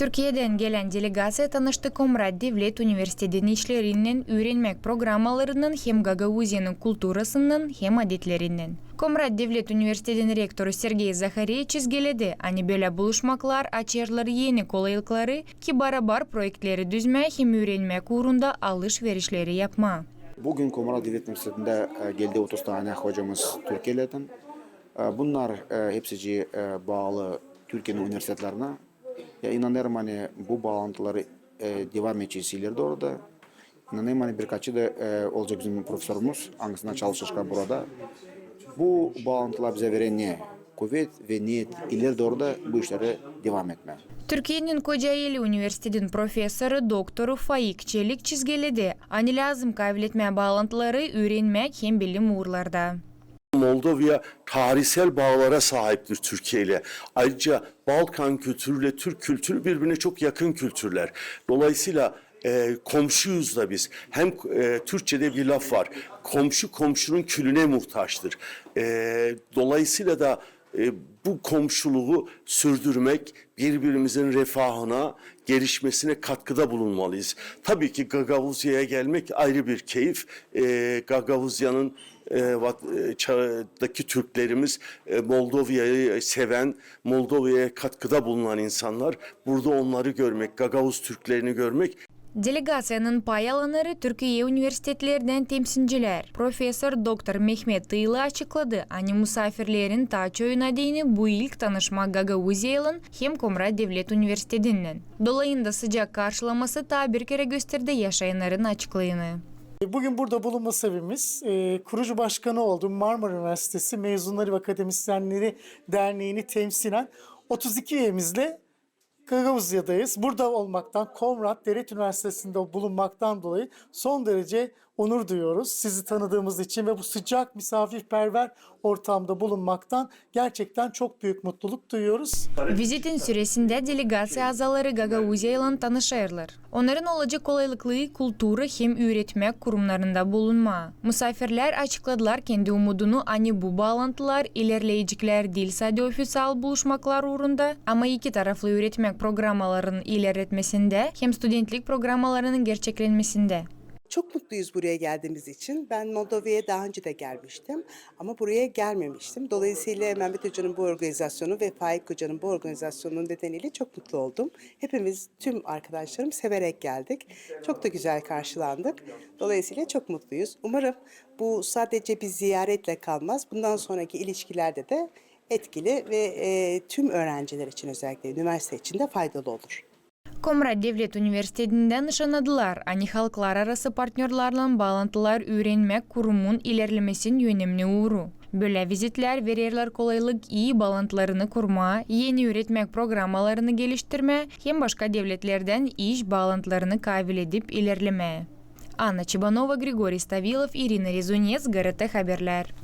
Türkiye'den gelen delegasiya tanıştı Komrat Devlet Üniversitesi'nin işlerinden, öğrenmek programmalarının hem Gagavuzya'nın kulturasının hem adetlerinden. Komrat Devlet Üniversitesi'nin rektörü Sergey Zakhariy çizgiledi. Ani böyle buluşmaklar açarlar yeni kolaylıkları ki barabar proyektleri düzme hem öğrenmek uğrunda alışverişleri yapma. Bugün Komrat Devlet Üniversitesi'nde geldi 30 tane hocamız Türkiye'den. Bunlar hepsi bağlı Türkiye'nin üniversitelerine. İnanıyorum hani bu bağlantıları devam edeceğiz ileride orada. İnanıyorum hani birkaçı da olacak bizim profesörümüz hangisine çalışacak burada. Bu bağlantılar bize veren ne? Kuvvet ve niyet ileride orada bu işlere devam etme. Türkiye'nin Kocaeli Üniversitesi'nin profesörü doktoru Faik Çelik çizgiledi. Ani lazım kavletme bağlantıları öğrenmek hem bilim uğurlarda. Moldova tarihsel bağlara sahiptir Türkiye ile. Ayrıca Balkan kültürüyle Türk kültürü birbirine çok yakın kültürler. Dolayısıyla komşuyuz da biz. Hem Türkçe'de bir laf var. Komşu komşunun külüne muhtaçtır. Dolayısıyla da bu komşuluğu sürdürmek, birbirimizin refahına, gelişmesine katkıda bulunmalıyız. Tabii ki Gagavuzya'ya gelmek ayrı bir keyif. Gagavuzya'nın daki Türklerimiz Moldova'yı seven, Moldova'ya katkıda bulunan insanlar. Burada onları görmek, Gagavuz Türklerini görmek. Delegasiyanın pay alanları Türkiye üniversitetlerinden temsilciler. Profesör Dr. Mehmet Tıylı açıkladı. Ani misafirlerin taçoyuna değini bu ilk tanışma Gagavuzya'nın hem Komrat Devlet Üniversitesi'nden. Dolayında sıcak karşılaması ta bir kere gösterdi yaşayanların açıklığını. Bugün burada bulunma sebebimiz kurucu başkanı olduğum Marmara Üniversitesi Mezunları ve Akademisyenleri Derneği'ni temsilen 32 üyemizle Gagavuzya'dayız. Burada olmaktan, Komrat Devlet Üniversitesi'nde bulunmaktan dolayı son derece onur duyuyoruz. Sizi tanıdığımız için ve bu sıcak, misafirperver ortamda bulunmaktan gerçekten çok büyük mutluluk duyuyoruz. Vizitin süresinde delegasiya azaları Gagavuzya ile tanışırlar. Onların olacak kolaylıklı kültürü hem üretmek kurumlarında bulunma. Misafirler açıkladılar kendi umudunu ani bu bağlantılar ilerleyecekler değil sadece ofisal buluşmaklar uğrunda ama iki taraflı üretmek programmalarının ilerletmesinde hem studentlik programmalarının gerçekleşmesinde. Çok mutluyuz buraya geldiğimiz için. Ben Moldova'ya daha önce de gelmiştim ama buraya gelmemiştim. Dolayısıyla Mehmet Hoca'nın bu organizasyonu ve Faik Hoca'nın bu organizasyonunun nedeniyle çok mutlu oldum. Hepimiz, tüm arkadaşlarım severek geldik. Çok da güzel karşılandık. Dolayısıyla çok mutluyuz. Umarım bu sadece bir ziyaretle kalmaz. Bundan sonraki ilişkilerde de etkili ve tüm öğrenciler için özellikle üniversite için de faydalı olur. Komrat Devlet Üniversitesi'nden nişanladılar. Ani halklar arası partnerlerle bağlantılar öğrenmek kurumun ilerlemesinin önemli uğru. Böyle vizitler verirler kolaylık iyi bağlantılarını kurma, yeni üretmek programmalarını geliştirme, hem başka devletlerden iş bağlantılarını kabil edip ilerleme. Anna Çibanova, Grigoriy Stavilov, Irina Rezunets, GRT Haberler.